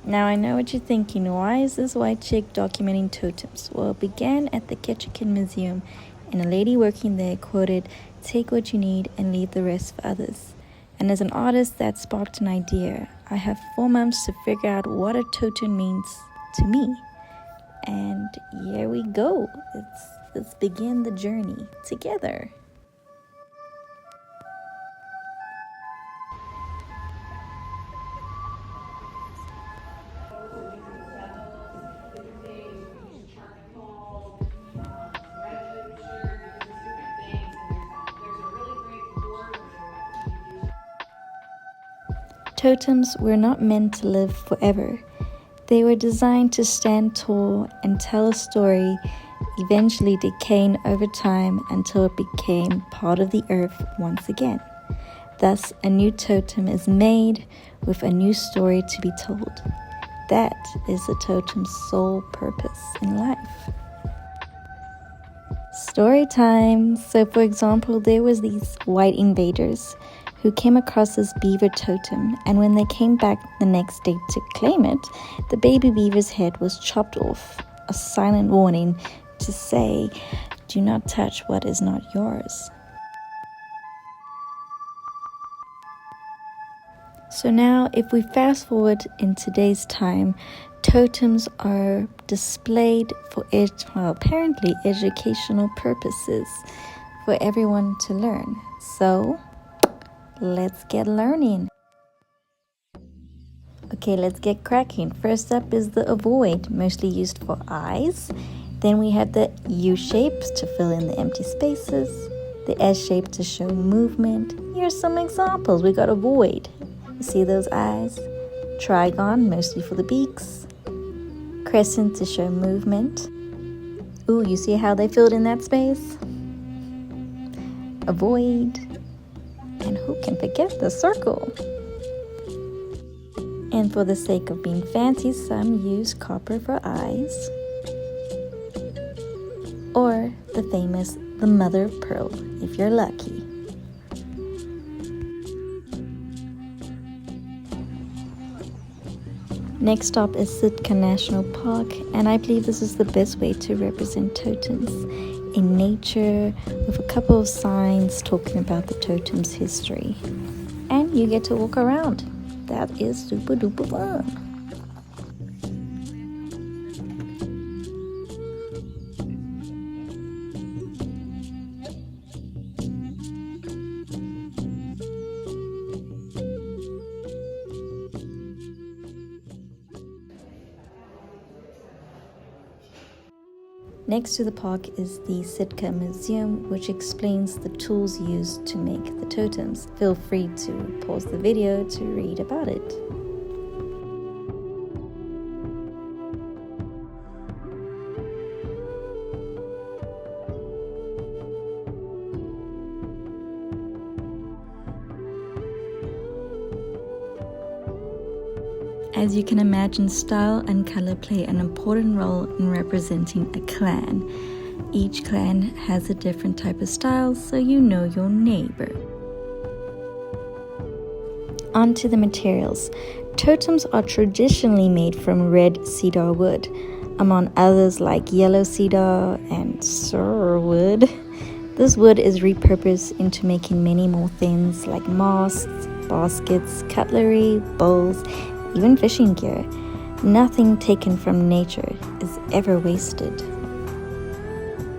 Now I know what you're thinking, why is this white chick documenting totems? Well, it began at the Ketchikan Museum, and a lady working there quoted, "Take what you need and leave the rest for others." And as an artist, that sparked an idea. I have 4 months to figure out what a totem means to me. And here we go. Let's begin the journey together. Totems were not meant to live forever. They were designed to stand tall and tell a story, eventually decaying over time until it became part of the earth once again. Thus, a new totem is made with a new story to be told. That is the totem's sole purpose in life. Story time. So, for example, there was these white invaders who came across this beaver totem, and when they came back the next day to claim it, the baby beaver's head was chopped off, a silent warning to say, "Do not touch what is not yours." So now, if we fast forward in today's time, totems are displayed for apparently educational purposes for everyone to learn. So let's get learning. Okay, let's get cracking. First up is the ovoid, mostly used for eyes. Then we have the U shape to fill in the empty spaces. The S shape to show movement. Here's some examples. We got ovoid. You see those eyes? Trigon, mostly for the beaks. Crescent to show movement. Ooh, you see how they filled in that space? Ovoid. And who can forget the circle? And for the sake of being fancy, some use copper for eyes. Or the famous the mother of pearl, if you're lucky. Next stop is Sitka National Park, and I believe this is the best way to represent totems in nature, with a couple of signs talking about the totem's history. And you get to walk around. That is super duper fun. Next to the park is the Sitka Museum, which explains the tools used to make the totems. Feel free to pause the video to read about it. As you can imagine, style and color play an important role in representing a clan. Each clan has a different type of style, so you know your neighbor. On to the materials. Totems are traditionally made from red cedar wood, among others like yellow cedar and sur wood. This wood is repurposed into making many more things like masks, baskets, cutlery, bowls, even fishing gear. Nothing taken from nature is ever wasted.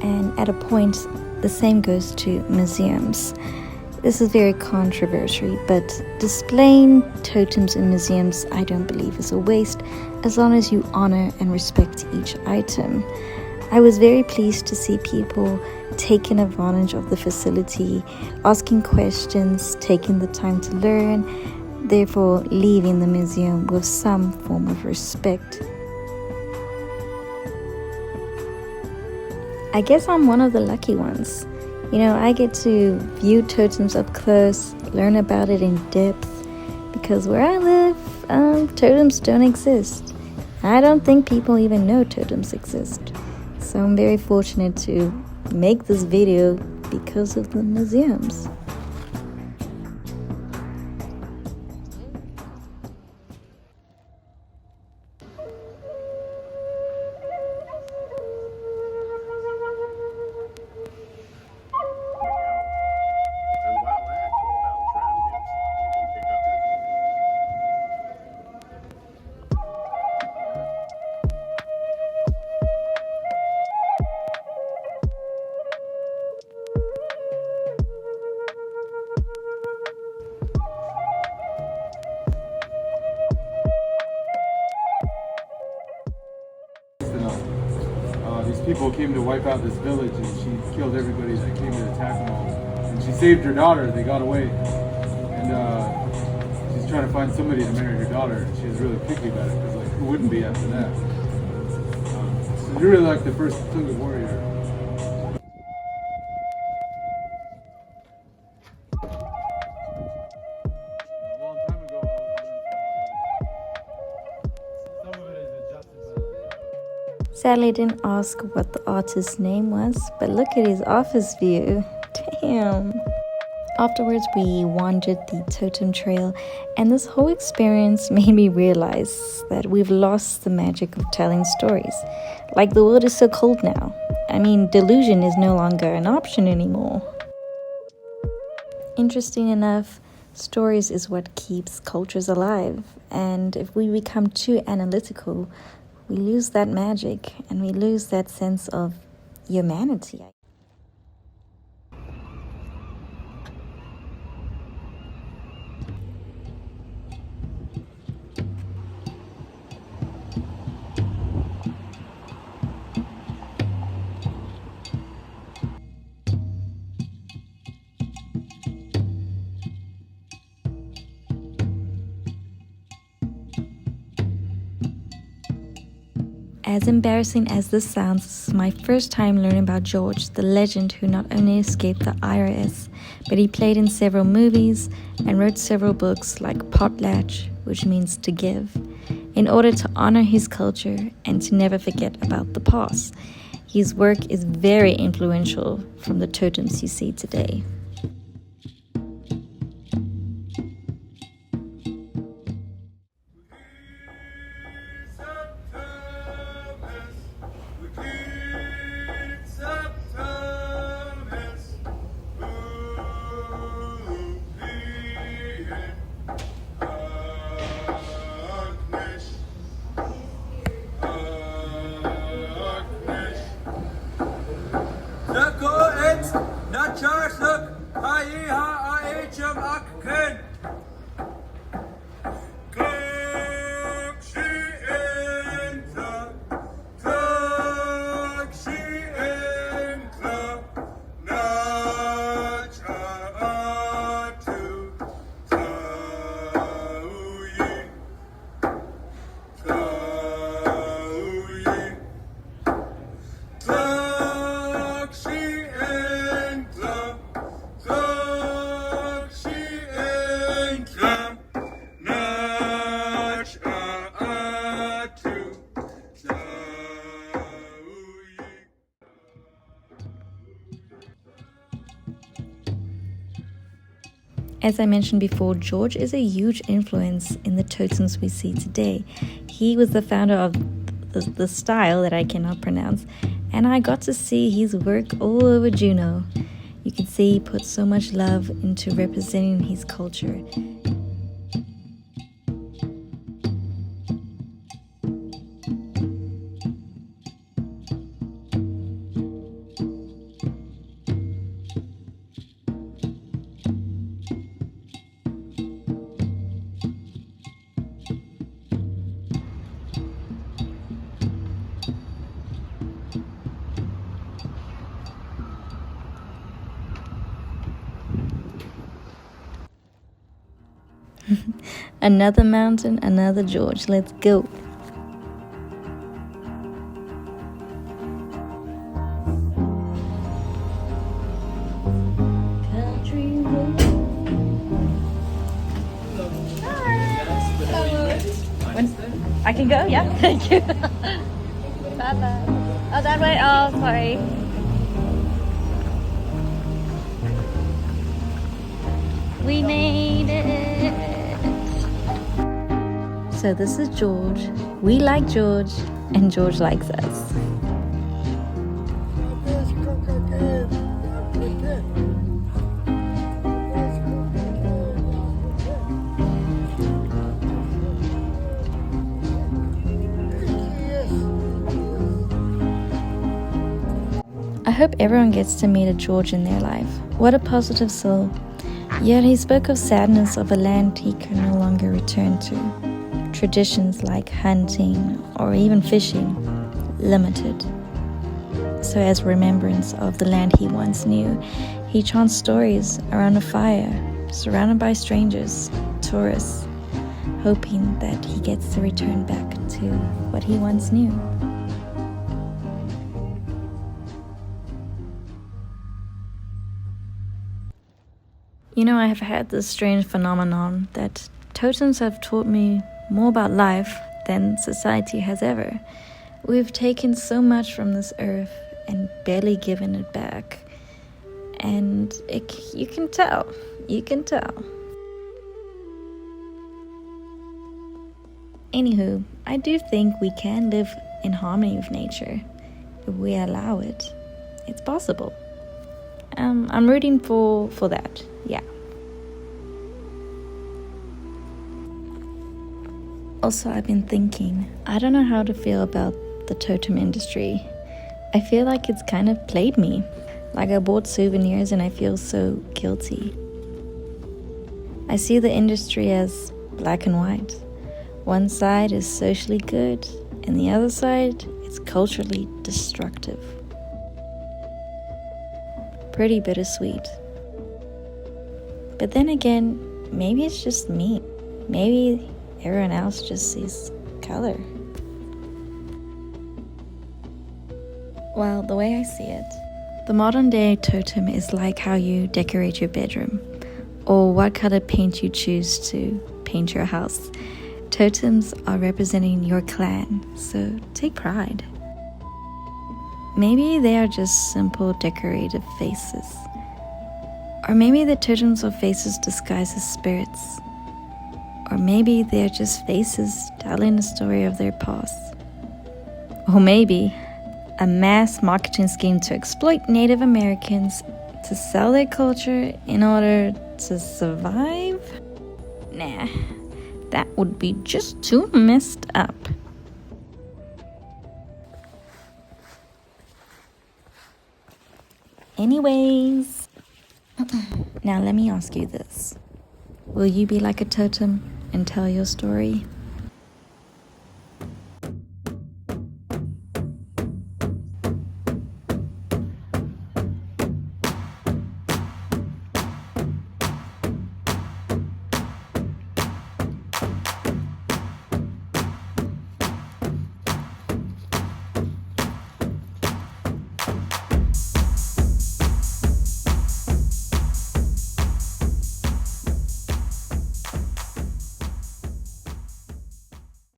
And at a point, the same goes to museums. This is very controversial, but displaying totems in museums I don't believe is a waste, as long as you honor and respect each item. I was very pleased to see people taking advantage of the facility, asking questions, taking the time to learn, therefore leaving the museum with some form of respect. I guess I'm one of the lucky ones. You know, I get to view totems up close, learn about it in depth, because where I live, totems don't exist. I don't think people even know totems exist. So I'm very fortunate to make this video because of the museums. people came to wipe out this village, and she killed everybody that came to attack them all. And she saved her daughter. They got away, and she's trying to find somebody to marry her daughter. She was really picky about it because, like, who wouldn't be after that? So you're really like the first Tunga warrior. Sadly, I didn't ask what the artist's name was, but look at his office view. Damn. Afterwards, we wandered the Totem Trail, and this whole experience made me realize that we've lost the magic of telling stories. Like, the world is so cold now. I mean, delusion is no longer an option anymore. Interesting enough, stories is what keeps cultures alive, and if we become too analytical, we lose that magic and we lose that sense of humanity. As embarrassing as this sounds, this is my first time learning about George, the legend who not only escaped the IRS, but he played in several movies and wrote several books like Potlatch, which means to give, in order to honor his culture and to never forget about the past. His work is very influential from the totems you see today. As I mentioned before, George is a huge influence in the totems we see today. He was the founder of the style that I cannot pronounce, and I got to see his work all over Juneau. You can see he put so much love into representing his culture. Another mountain, another George. Let's go. Country road. I can go? Yeah. Thank you. Bye-bye. Oh, that way? Oh, sorry. We made it. So this is George. We like George, and George likes us. I hope everyone gets to meet a George in their life. What a positive soul. Yet he spoke of sadness of a land he could no longer return to. Traditions like hunting or even fishing, limited. So as remembrance of the land he once knew, he chants stories around a fire, surrounded by strangers, tourists, hoping that he gets to return back to what he once knew. You know, I have had this strange phenomenon that totems have taught me more about life than society has ever. We've taken so much from this earth and barely given it back. And you can tell. Anywho, I do think we can live in harmony with nature if we allow it. It's possible. I'm rooting for that, yeah. Also, I've been thinking, I don't know how to feel about the totem industry. I feel like it's kind of played me. Like I bought souvenirs and I feel so guilty. I see the industry as black and white. One side is socially good, and the other side is culturally destructive. Pretty bittersweet. But then again, maybe it's just me. Maybe everyone else just sees color. Well, the way I see it, the modern day totem is like how you decorate your bedroom, or what color paint you choose to paint your house. Totems are representing your clan, so take pride. Maybe they are just simple decorative faces. Or maybe the totems are faces disguised as spirits. Or maybe they're just faces telling the story of their past. Or maybe a mass marketing scheme to exploit Native Americans to sell their culture in order to survive? Nah, that would be just too messed up. Anyways, now let me ask you this. Will you be like a totem and tell your story?